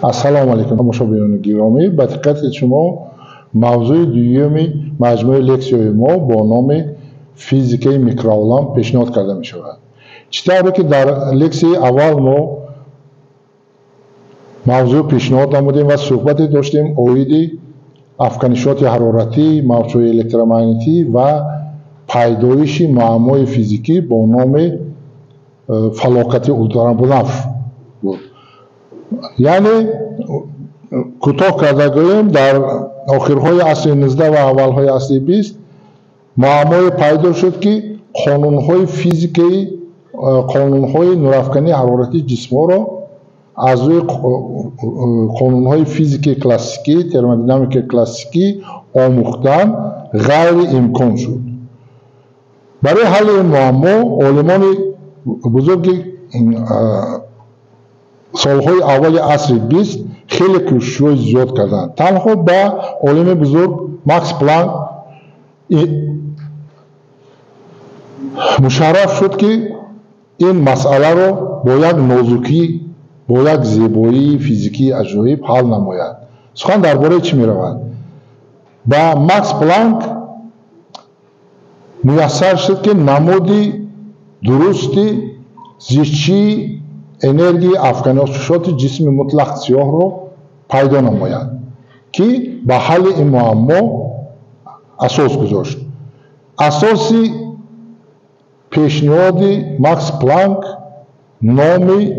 السلام علیکم مشاهدین گرامی. به دقت شما موضوع دوم مجموعه لکسیون ما با نام فیزیک میکروالامپ پیشنهاد کرده می شود. چطوری که در لکسی اول ما موضوع پیشنهاد نمودیم و صحبت داشتیم اویدی افکنشات حرارتی، موجهای الکترومغناطیسی و پیدایش معمای فیزیکی با نام فلاکت اولترابنفش بود. یعنی کوتاه کرده گوییم در آخرهای عصر 19 و اولهای عصر 20 معمای پیدا شد که قانونهای فیزیکی، قانونهای نورافکنی حرارتی جسم‌ها را از روی قانونهای فیزیک کلاسیکی، ترمودینامیک کلاسیکی آموختن غیر امکان شد. برای حل این معما علمان بزرگی سالهای اول عصر 20 خیلی کوشش‌های زیاد کردند. تنها با عالم بزرگ ماکس پلانک مشرف شد که این مسئله را با یک نازکی، با یک زیبایی فیزیکی عجایب حل نماید. سخن درباره چی می‌رود؟ با ماکس پلانک میسر شد که نمودی درستی زیستچی انرژی افکنشات جسم مطلق سیاه را پیدا نماید که به حل این معما اساس گذاشت. اساسی پیشنهاد ماکس پلانک نام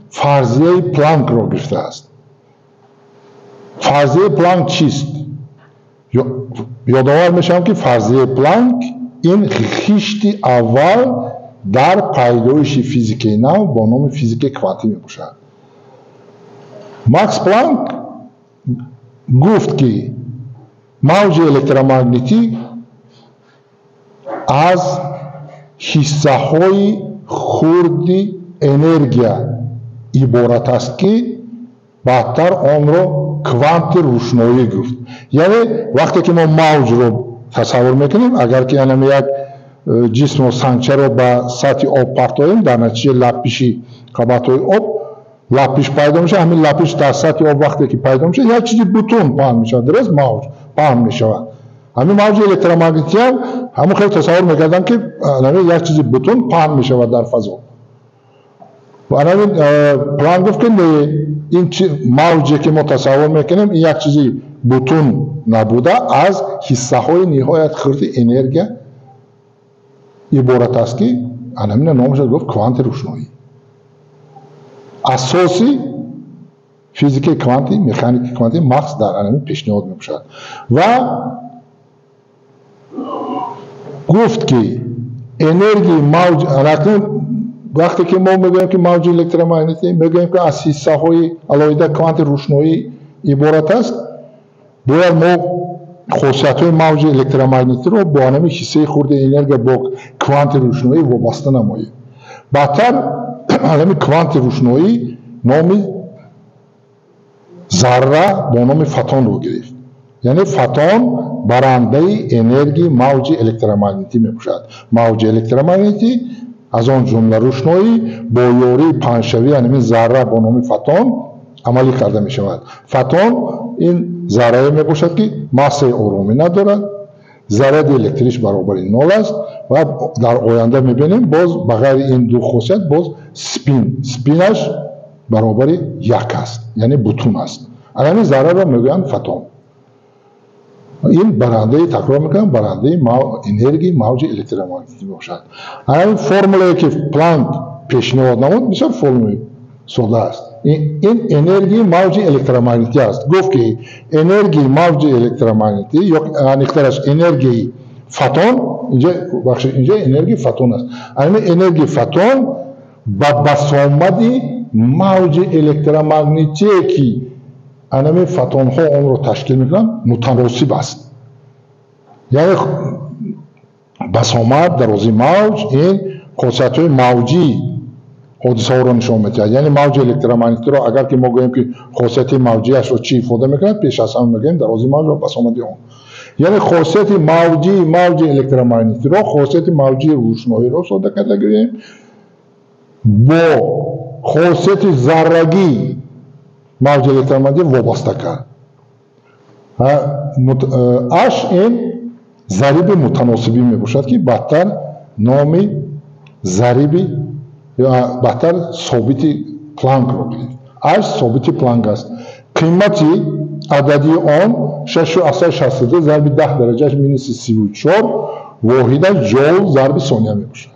فرضیه پلانک را گرفته است. فرضیه پلانک چیست؟ یادآور میشم که فرضیه پلانک این خیشت اول در پیدایش فیزیک نو با نام فیزیک کوانتی می باشد. ماکس پلانک گفت که موج الکترومغناطیسی از حصه های خرد انرژی عبارت است که بعدتر آن را کوانت روشنایی گفت. یعنی وقتی که ما موج رو تصور میکنیم، اگر که یعنی یک جسم و سنگچه رو به سطح آب پرتاییم، در نتیجه لپیشی قبطهای آب لپیش پیدا میشه. همین لپیش در سطح آب وقتی که پیدا میشه یک چیزی بوتون پهن میشه، درست موج پهن میشه. همین موج الکترومغناطیسی همون خیلی تصور میکردن که یک چیزی بوتون پهن میشه در فضا. همین پلانک گفت که این موجی که ما تصور میکنیم این یک چیزی بوتون نبوده، از حصه های نهایت خرد انرژی عبارت است که همین نامش رو گفت کوانت روشنایی. اساسی فیزیک کوانتی، مکانیک کوانتی ماکس در همین پیشنهاد میباشد و گفت که انرژی موج وقتی که ما میگوییم که موج الکترومغناطیسی میگوییم که از حصه های علاوه کوانت روشنایی عبارت است، باید ما خاصیت های موج الکترومغناطیسی رو با همین حصه خرد انرژی با کوانت روشنایی وابسته نماییم. بعدتر همین کوانت روشنایی نام ذره با نام فوتون رو گرفت. یعنی فوتون برنده انرژی موج الکترومغناطیسی میباشد. موج الکترومغناطیسی از آن جمله روشنایی با یاری پنجشوی همین ذره با نام فوتون عملی کرده می شود. فوتون این ذره می باشد که ماس آرامی ندارد، ضرر الکتریش برابر 0 است و در آینده می بینیم باز بغیر این دو خاصیت باز سپینش برابر 1 است، یعنی بوتون است. همین ذره را میگویند فوتون. این برنده، تکرار میکنم، برنده انرژی موج الکترومغناطیسی باشد. همین فرمولی که پلانک پیشنهاد نمود بسیار فرمول ساده است. این انرژی موج الکترومغناطیسی است. گفت که انرژی موج الکترومغناطیسی یا نقطه‌اش انرژی فوتون، اینجا انرژی فوتون است. همین انرژی فوتون با بسامد موج الکترومغناطیسی که همین فوتون ها اون رو تشکیل میکنن متناسب است. یعنی بسامد درازی موج این خاصیت های موجی حادثه ها رو نشان میده. یعنی موج الکترومغناطیسی رو اگر که ما گوییم که خاصیت موجی اش رو چی ifade میکنه، پیش از همه میگیم درازی موج و بسامد اون. یعنی خاصیت موجی موج الکترومغناطیسی رو خاصیت موجی روشنایی رو ساده کرده گیریم با خاصیت ذرگی موج الکترومغناطیسی وابسته کرد. اش این ضریب متناسبی می باشد که بعدتر نام ضریب یا بعدتر ثابت پلانک رو گرفت. اش ثابت پلانک است. قیمتی عددی آن 6.62 ضرب 10 درجه مینوس 34 واحد جول ضرب ثانیه می باشد.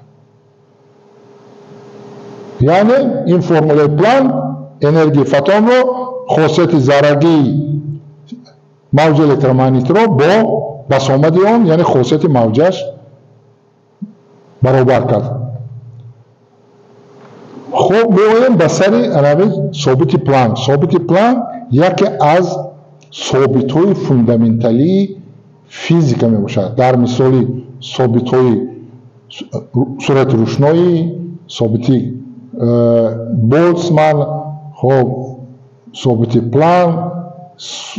یعنی این فرمول پلانک انرژی فوتون رو خاصیت ذرگی موج الکترومغناطیسی رو با بسامد آن یعنی خاصیت موجش برابر کرد. خب میایم به سر علامه ثابت پلانک. ثابت پلانک یکی از ثابت‌های فوندامنتالی فیزیکا می باشد. در مثال ثابت‌های سرعت روشنایی، ثابتی بولتزمن، خب ثابتی پلانک،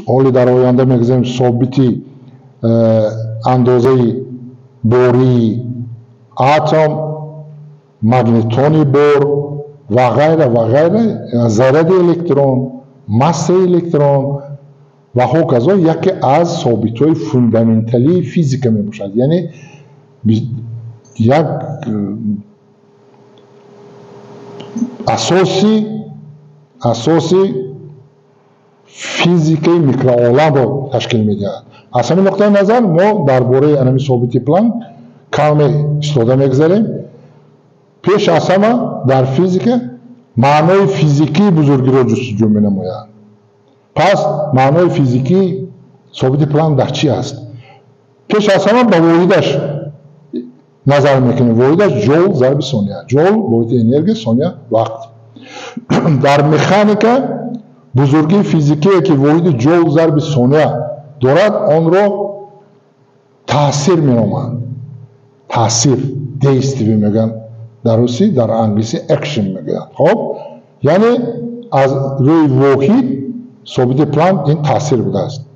حالی در آینده میگذاریم ثابتی اندازه باری اتم، مگنتونی بور و غیره و غیره، ذره الکترون، مس الکترون و هکذا یکی از ثابت‌های فوندامنتالی فیزیکا می باشد. یعنی یک اساسی فیزیکی میکروعالم رو تشکیل میدهد. از همین نقطه نظر ما درباره انرژی ثابت پلانک کمی استفاده میگذاریم. پیش از همه در فیزیک معنای فیزیکی بزرگی را جستجو مینماید. پس معنای فیزیکی ثابت پلانک در چی است؟ پیش از همه به واحدش نظر میکنیم. واحدش جول ضرب ثانیه. جول واحد انرژی، ثانیه وقت. در مکانیکا بزرگی فیزیکی که واحد جول ضرب ثانیه دارد آن را تاثیر مینامند. تاثیر دیستیوی میگن در روسی، در انگلیسی اکشن میگن. خب یعنی از روی واحد ثابت پلانک این تاثیر بوده است.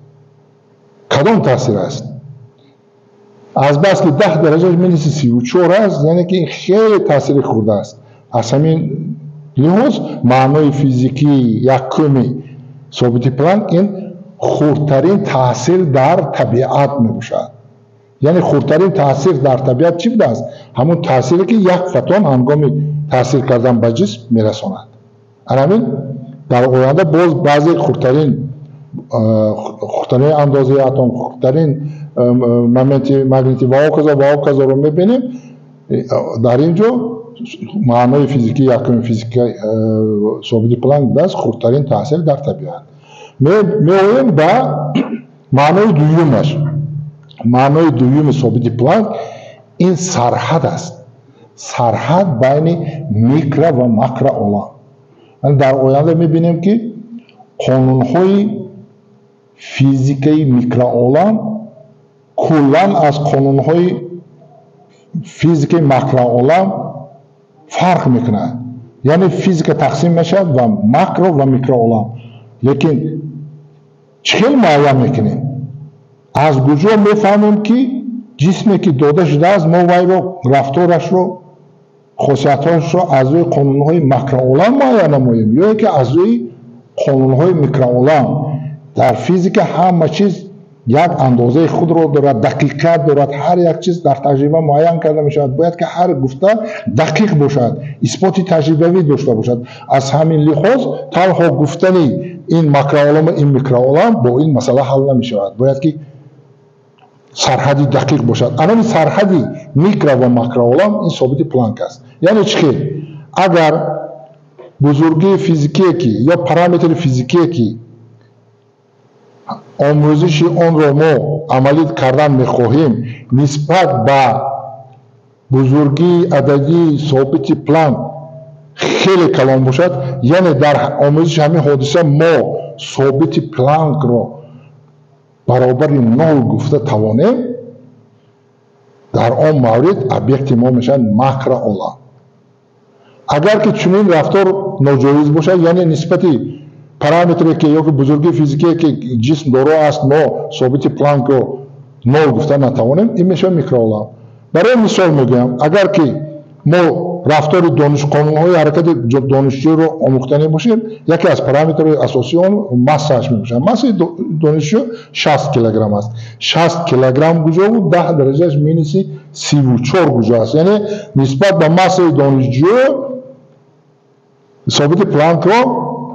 کدام تاثیر است؟ از بس که 10 درجه مینوس 34 است، یعنی که این خیلی تاثیر خورده است. از همین لحاظ معنای فیزیکی یکمی ثابت پلانک این خردترین تاثیر در طبیعت می باشد. یعنی خردترین تاثیر در طبیعت چی بوده است؟ همون تاثیری که یک فوتون هنگام تاثیر کردن به جسم می رساند. همین در آینده باز بعضی خردترین اندازه اتم، خردترین مومنت مگنیتی و هکذا رو می بینیم. در اینجا معنای فیزیکی یکم فیزیکی ثابت پلانک دست خردترین تاثیر در طبیعت. میایم به معنای دویمش. معنای دویم ثابت پلانک این سرحد است. سرحد بین میکرو و ماکرو عالم. در آینده میبینیم که قانونهای فیزیکی میکرو عالم کلا از قانونهای فیزیکی ماکرو عالم فرق میکنه. یعنی فیزیک تقسیم میشه و ماکرو و میکرو عالم. لیکن چخیل معین میکنیم. از کجا میفهمیم که جسمی که داده شده است ما وی رو رفتارش رو خاصیتاش رو از روی قانونهای ماکرو عالم معین نماییم یا که از روی قانونهای میکرو عالم. در فیزیک همه چیز یک اندازه خود رو دارد، دقیقیت دارد. هر یک چیز در تجربه معین کرده می شود. باید که هر گفته دقیق باشد، اثبات تجربوی داشته باشد. از همین لحاظ تنها گفتن این ماکروعالم و این میکروعالم با این مسئله حل نمی شود. باید که سرحدی دقیق باشد. اما سرحدی میکرو و ماکروعالم این ثابت پلانک است. یعنی چی؟ اگر بزرگی فیزیکی که یا پارامتر فیزیکی که آموزش آن را ما عملی کردن میخواهیم نسبت به بزرگی عددی ثابت پلانک خیلی کلان باشد، یعنی در آموزش همین حادثه ما ثابت پلانک را برابر نول گفته توانیم، در آن مورد ابیکت ما میشن ماکرو عالم. اگر که چنین رفتار ناجایز باشد، یعنی نسبتی پارامتری که یا که بزرگی فیزیکی که جسم داره است ما ثابت پلانک رو نول گفته نتوانیم، این میشه میکروعالم. برای مثال میگم اگر که ما рафтори қонунҳои ҳаракати донишҷӯро омӯхтанӣ бошем, яке аз параметрҳои асосии он массааш мебошад. Массаи донишҷӯ 60 килограмм аст. 60 килограмм гуҷову 10 дараҷааш минуси 34 гуҷо аст. Яъне нисбат ба массаи донишҷӯ собити Планкро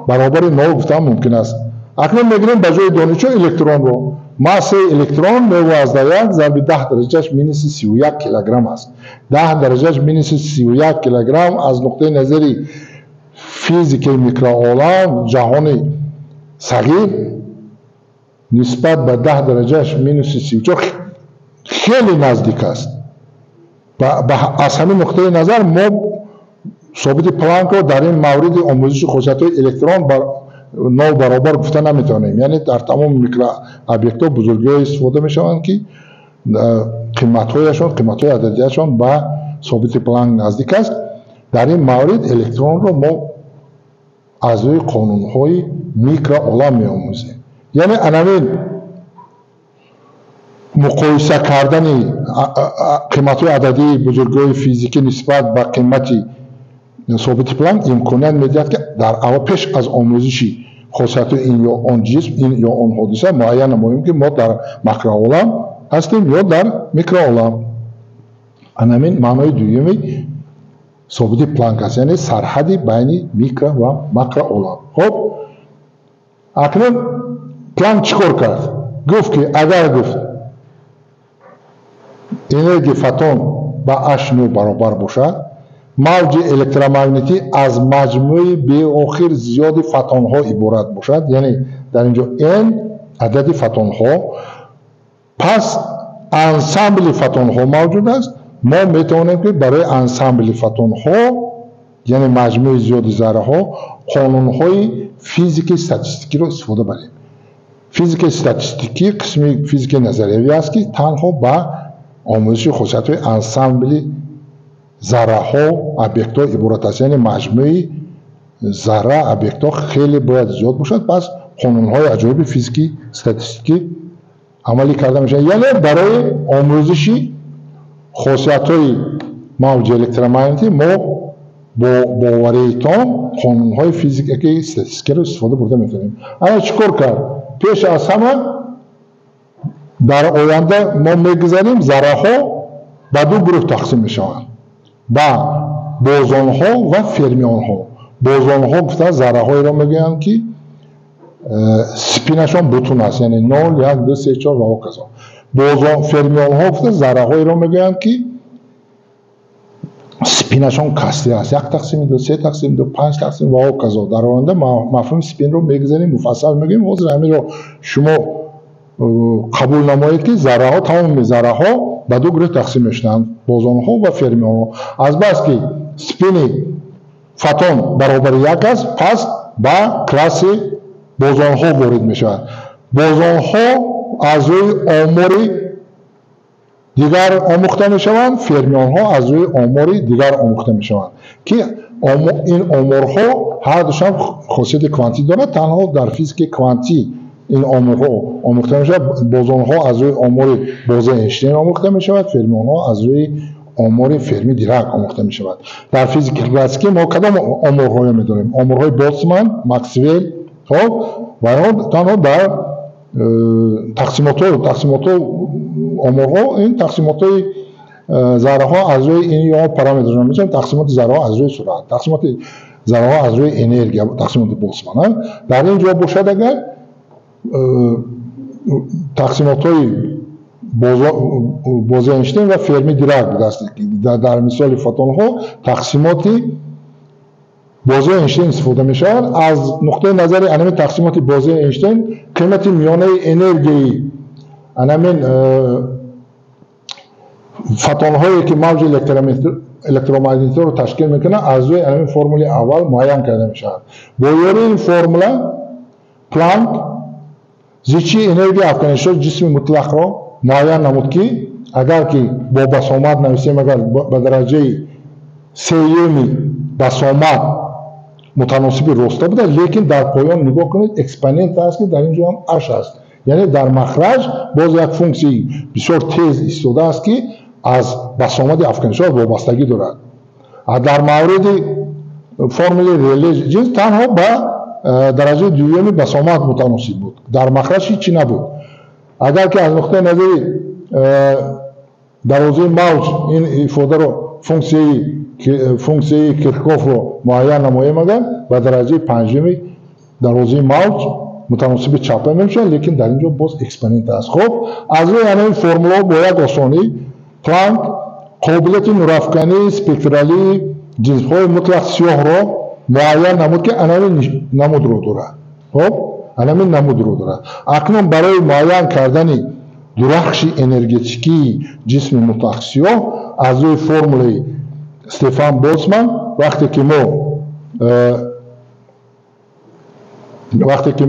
баробари 0 гуфтан мумкин аст. Акнун мегирем ба ҷои донишҷӯ электронро. Массаи электрон 9.1 зарби 10 дараҷааш минуси 31 килограмм аст. 10 дараҷааш минуси 31 килограмм аз нуқтаи назари физикаи микроолам ҷаҳони сағир нисбат ба 10 дараҷааш минуси 34 хеле наздик аст. Аз ҳамин нуқтаи назар мо собити Планкро дар ин мавриди омӯзиши хусусиятҳои электрон 0 баробар гуфта наметавонем. Яъне дар тамоми микрообъектҳо бузургиҳое истифода мешаванд ки қиматҳои ададиашон ба собити Планк наздик аст. дар ин маврид электронро мо аз рӯи қонунҳои микроолам меомӯзем. Яъне анавин муқоиса кардани қиматҳои ададии бузургиҳои физикӣ нисбат ба қимати собити Планк имконият медиҳад ки дар аввал пеш аз омӯзиши хусусиятҳои ин ё он ҷисм, ин ё он ҳодиса муайян намоем ки мо дар макроолам ҳастем ё дар микроолам. Анамин маънои дуюми собити Планк аст, яъне сарҳади байни микро ва макроолам. Хоб акнун Планк чӣ кор кард? Гуфт ки агар гуфт энергияи фотон ба h0 баробар бошад, мавҷи электромагнитӣ аз маҷмӯи беохир зиёди фотонҳо иборат бошад, яъне дар инҷо n адади фотонҳо, пас ансамбли фотонҳо мавҷуд аст. мо метавонем ки барои ансамбли фотонҳо, яъне маҷмӯи зиёди зарраҳо, қонунҳои физикаи статистикиро истифода барем. Физикаи статистикӣ қисми физикаи назариявӣ аст ки танҳо ба омӯзиши хусусиятҳои ансамбли зарраҳо, объектҳо иборат аст. Яъне маҷмӯи зарра, объектҳо хеле бояд зиёд бошад, пас қонунҳои аҷоиби физикии статистикӣ амалӣ карда мешавад. Яъне барои омӯзиши хусусиятҳои мавҷи электромагнитӣ мо бо боварии том қонунҳои физикаи статистикиро истифода бурда метавонем. Ана чӣ кор кард? Пеш аз ҳама дар оянда мо мегузарем зарраҳо ба ду гурӯҳ тақсим мешаванд. ба бозонҳо ва фермионҳо. Бозонҳо гуфта зарраҳоеро мегӯянд ки спинашон бутун аст, яъне 0, 1, 2, 3, 4 ва ҳоказо. Фермионҳо гуфта зарраҳоеро мегӯянд ки спинашон касти аст, 1 тақсими 2, 3 тақсими 2, 5 тақсими ва ҳоказо. Дар оянда мафҳуми спинро мегузарем, муфассал мегӯем. Ҳозир ҳаминро шумо қабул намоед ки зарраҳо, тамоми зарраҳо ба ду гурӯҳ тақсим мешаванд: бозонҳо ва фермионҳо. Азбаски спини фотон баробари 1 аст, пас ба класси бозонҳо ворид мешавад. Бозонҳо аз рӯи омори дигар омӯхта мешаванд, фермионҳо аз рӯи омори дигар омӯхта мешаванд ки ин оморҳо ҳар душам хосияти квантӣ дорад. Танҳо дар физикаи квантӣ ин оморҳо омӯхта мешавад. Бозонҳо аз рӯи омори Бозе Эйнштейн омӯхта мешавад, фермионҳо аз рӯи омори Ферми Дирак омӯхта мешавад. Дар физикаи классикӣ мо кадом оморҳоро медонем? Оморҳои Болцман, Максвелл, хоб ва танҳо дар тақсимотҳо оморҳо, ин тақсимотҳои зарраҳо аз рӯи ин ё параметрҳо мешаванд. Тақсимоти зарраҳо аз рӯи суръат, тақсимоти зарраҳо аз рӯи энергия, тақсимоти Болцман. Дар ин ҷо бошад агар тақсимотҳои Бозе Эйнштейн ва Ферми Дирак будаст. Дар мисоли фотонҳо тақсимоти Бозе Эйнштейн истифода мешавад. Аз нуқтаи назари анамин тақсимоти Бозе Эйнштейн қимати миёнаи энергияи анамин фотонҳое ки мавҷи электромагнитиро ташкил мекунад аз рӯи анамин формули аввал муайян карда мешавад. Бо ёрии ин формула Планк зичии энергияи афканишоти ҷисми мутлақро муайян намуд ки агар ки бо басомат нависем, агар ба дараҷаи сеюми басомат мутаносиби роста буда, лекин дар поён нигоҳ кунед, экспонент аст ки дар ин ҷо ҳам h аст. Яъне дар махраҷ боз як функсияи бисёр тез истода аст ки аз басомати афканишот вобастагӣ дорад. дар мавриди формули реле ҷинс танҳо ба дараҷаи дуюми басомат мутаносиб буд, дар махраҷ ҳичи набуд. агар ки аз нуқтаи назари дарозаи мавҷ ин ифодаро функсияи Киркхофро муайян намоем, агар ба дараҷаи панҷуми дарозаи мавҷ мутаносиби чапа мешавад, лекин дар инҷо боз экспонент аст. хоб аз рӯи ҳамин формулаҳо бо як осонӣ Планк қобилияти нурафкании спектралии ҷинсҳои мутлақ сиёҳро муайян намуд, ки анамин намудро дорад. хоб анамин намудро дорад. акнун барои муайян кардани дурахши энергетикии ҷисми мутлақ сиёҳ аз рӯи формулаи Стефан Болцман вақте ки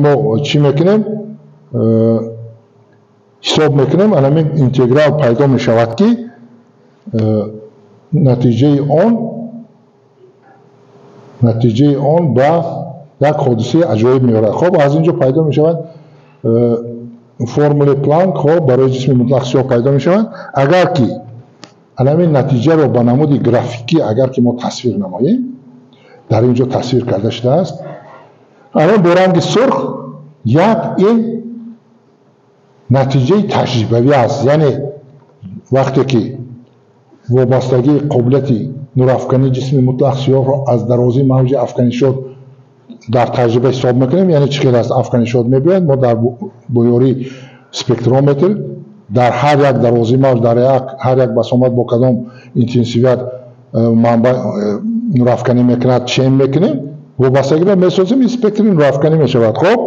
мо чӣ мекунем, ҳисоб мекунем, анамин интеграл пайдо мешавад, ки натиҷаи он ба як ҳодисаи аҷоиб меорад. хоб аз инҷо пайдо мешавад формулаи Планк барои ҷисми мутлақ сиёҳ пайдо мешавад. агар ки анамин натиҷаро ба намуди графикӣ агар ки мо тасвир намоем, дар инҷо тасвир карда шудааст, анамин бо ранги сурх як ин натиҷаи таҷрибавӣ аст, яъне вақте ки вобастагии қобилияти нурафкании ҷисми мутлақ сиёҳро аз дарозаи мавҷи афканишот дар таҷриба ҳисоб мекунем, яъне чӣ хел аст афканишот мебиёяд, мо дар бӯёри спектрометр дар ҳар як дарозаи мавҷ, дар ҳар як басомат бо кадом интенсивият манбаъ нурафканӣ мекунад чен мекунем, вобастагиро месозем, ин спектри нурафканӣ мешавад. хоб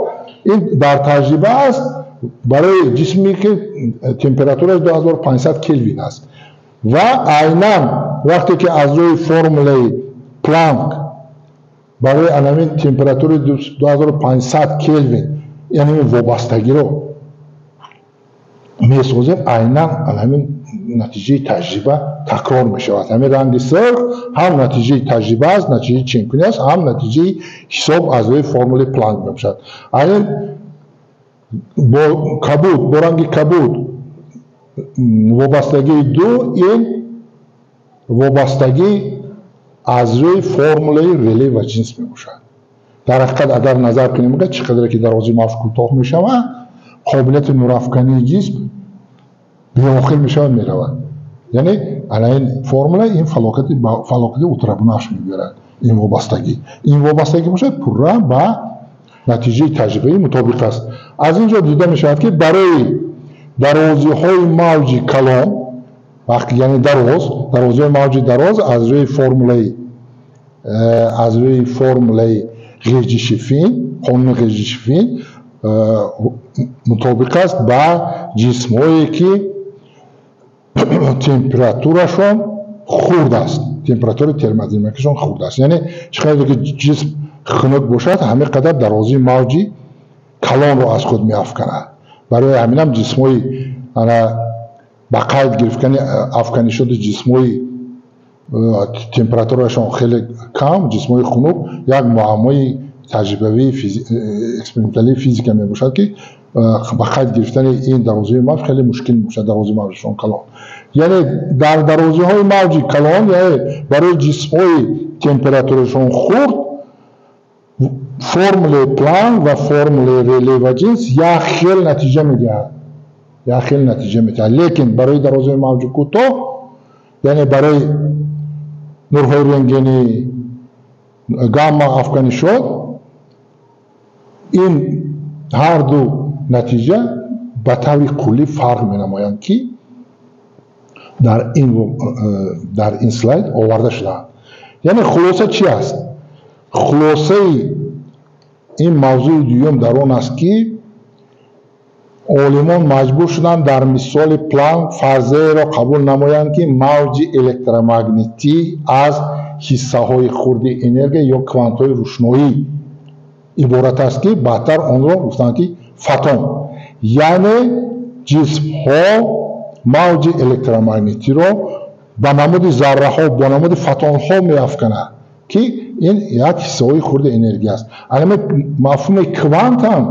ин дар таҷриба аст барои ҷисме ки температураш 2500 келвин аст ва айнан вақте ки аз рӯи формулаи Планк барои анамин температураи 2500 келвин яъне вобастагиро месозем, айнан анамин натиҷаи таҷриба такрор мешавад. ҳамин ранги сирх ҳам натиҷаи таҷриба аст, натиҷаи ченкунӣ аст, ҳам натиҷаи ҳисоб аз рӯи формулаи Планк мебошад. айнан бо кабуд, бо ранги кабуд вобастагии ду, ин вобастагӣ аз рӯи формулаи реле ва ҷинс мебошад. дар ҳақиқат агар назар кунем чӣ қадре ки дарозаи мавҷ кӯтоҳ мешавад, қобилияти нурафкании ҷисм беохир мешавад, меравад. яъне ин формула ин фалокати утрабунаш мебиёрад. ин вобастагӣ бошад пурра ба натиҷаи таҷрибаи мутобиқ аст. аз инҷо дида мешавад ки барои дарозиҳои мавҷи калон, вақти яъне дарозиҳои мавҷи дароз аз рӯи формулаи ғиҷишифин, қонуни ғиҷишифин мутобиқ аст ба ҷисмҳое ки температурашон хурд аст, температураи термодинамикашон хурд аст. яъне чӣ қадре ки ҷисм хунук бошад, ҳамин қадар дарозии мавҷи калонро аз худ меафканад. барои ҳаминам ҷисмҳои ба қайд гирифтани афканишоти ҷисмҳои температурашон хеле кам, ҷисмҳои хунук як муаммои таҷрибавии эксперименталии физика мебошад, ки ба қайд гирифтани ин дарозаи мавҷ хеле мушкил мебошад, дарозаи мавҷишон калон. яъне дар дарозаҳои мавҷи калон, яъне барои ҷисмҳои температурашон хурд, формулаи Планк ва формулаи реле ва ҷинс як хел натиҷа медиҳад. лекин барои дарозаи мавҷи кӯтоҳ, яъне барои нурҳои рентгени гамма афканишот, ин ҳар ду натиҷа ба таври куллӣ фарқ менамоянд, ки дар ин слайд оварда шудаанд. яъне хулоса чӣ аст? хулосаи ин мавзӯи дуюм дар он аст, ки олимон маҷбур шуданд дар мисоли Планк фарзияеро қабул намоянд, ки мавҷи электромагнитӣ аз ҳиссаҳои хурди энергия ё квантҳои рӯшноӣ иборат аст, ки баъдтар онро гуфтанд ки фотон, яъне ҷисмҳо мавҷи электромагнитиро ба намуди зарраҳо, бо намуди фотонҳо меафканад, ки ин як ҳиссаҳои хурди энергия аст. анамин мафҳуми квант ҳам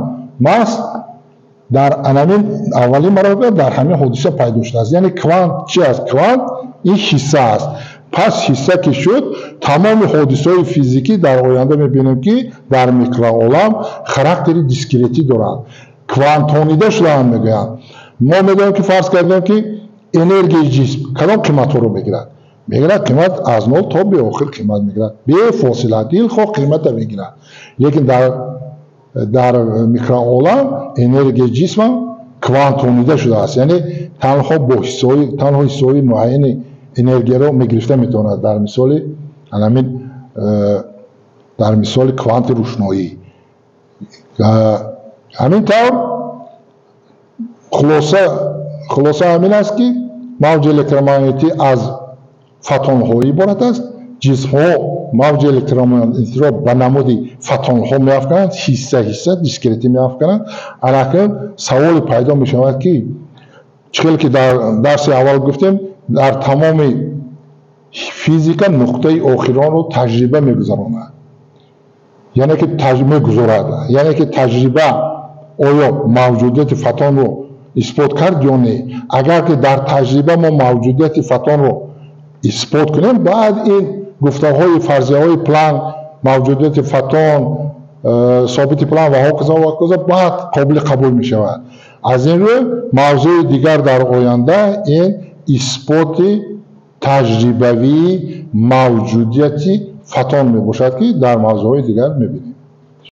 мас дар анамин аввалин маротиба дар ҳамин ҳодиса пайдо шудааст. яъне квант чӣ аст? квант ин ҳисса аст پس حصه که شد تمام حادثه‌های فیزیکی در آینده می‌بینیم که در میکروعالم خاراکتری دیسکریتی دارند، کوانتونیده شده‌اند. میگویند ما می‌دانیم که فرض کردیم که انرژی جسم کدام قیمت‌ها رو می‌گیرد؟ می‌گیرد قیمت از 0 تا به آخر قیمت می‌گیرد، به فاصله دلخواه قیمت می‌گیرد. لیکن در میکروعالم انرژی جسم کوانتونیده شده است، یعنی تنها حصه‌های معین انرژی رو می‌گرفته می‌تواند. در مثال کوانت روشنایی. همین طور خلاصه همین است که موج الکترومغناطیسی از فوتون‌ها عبارت است. جسم‌ها موج الکترومغناطیسی را به نمود فوتون‌ها می‌افکنند، حصه دیسکریتی می‌افکنند. اکنون سوال پیدا می‌شود که چون که در درس اول گفتیم در تمام فیزیک نقطه آخران رو تجربه می‌گذراند، یعنی که تجربه آیا موجودیت فوتون رو اثبات کرد یا نه. اگر که در تجربه ما موجودیت فوتون رو اثبات کنیم، بعد این گفته‌های فرضیه‌های پلانک، موجودیت فوتون، ثابت پلانک و هاکذا بعد قابل قبول می‌شود. از این رو موضوع دیگر در آینده این اثبات تجربوی موجودیت فوتون میباشد که در موضوع دیگر می‌بینیم.